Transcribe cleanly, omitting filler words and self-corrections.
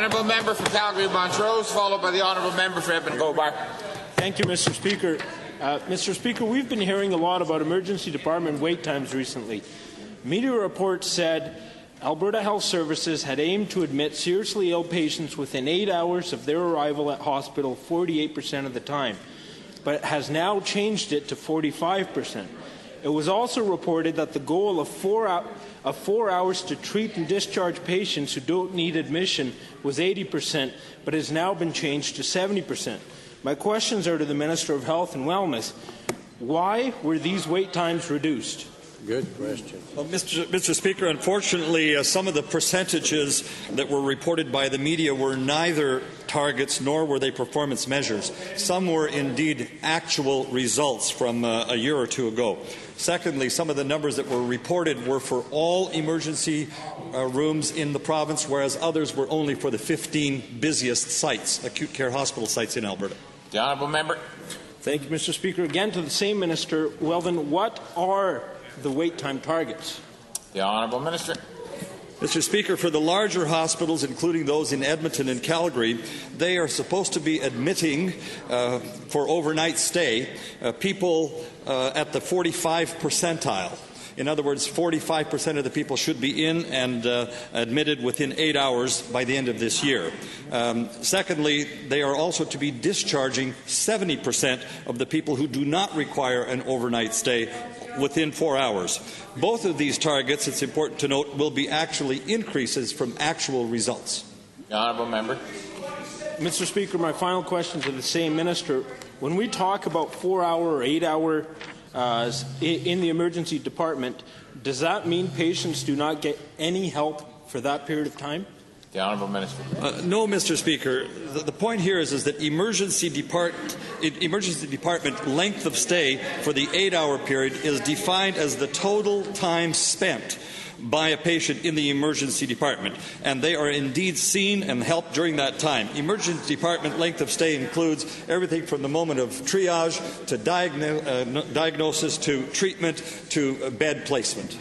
Honourable Member for Calgary-Montrose, followed by the Honourable Member for Edmonton-Gobar. Thank you, Mr. Speaker. Mr. Speaker, we've been hearing a lot about emergency department wait times recently. Media reports said Alberta Health Services had aimed to admit seriously ill patients within 8 hours of their arrival at hospital 48% of the time, but has now changed it to 45%. It was also reported that the goal of 4 hours to treat and discharge patients who don't need admission was 80%, but has now been changed to 70%. My questions are to the Minister of Health and Wellness. Why were these wait times reduced? Good question. Well, Mr. Speaker, unfortunately, some of the percentages that were reported by the media were neither targets nor were they performance measures. Some were indeed actual results from a year or two ago. Secondly, some of the numbers that were reported were for all emergency rooms in the province, whereas others were only for the 15 busiest sites, acute care hospital sites in Alberta. The Honourable Member. Thank you, Mr. Speaker. Again to the same Minister. Well then, what are the wait time targets? The Honourable Minister. Mr. Speaker, for the larger hospitals, including those in Edmonton and Calgary, they are supposed to be admitting for overnight stay people at the 45th percentile. In other words, 45% of the people should be in and admitted within 8 hours by the end of this year. Secondly, they are also to be discharging 70% of the people who do not require an overnight stay within 4 hours. Both of these targets, it's important to note, will be actually increases from actual results. The Honourable Member. Mr. Speaker, my final question to the same Minister. When we talk about 4 hour or 8 hour in the emergency department, does that mean patients do not get any help for that period of time? The Honourable Minister. No, Mr. Speaker. The point here is that emergency department length of stay for the 8-hour period is defined as the total time spent by a patient in the emergency department, and they are indeed seen and helped during that time. Emergency department length of stay includes everything from the moment of triage to diagnosis to treatment to bed placement.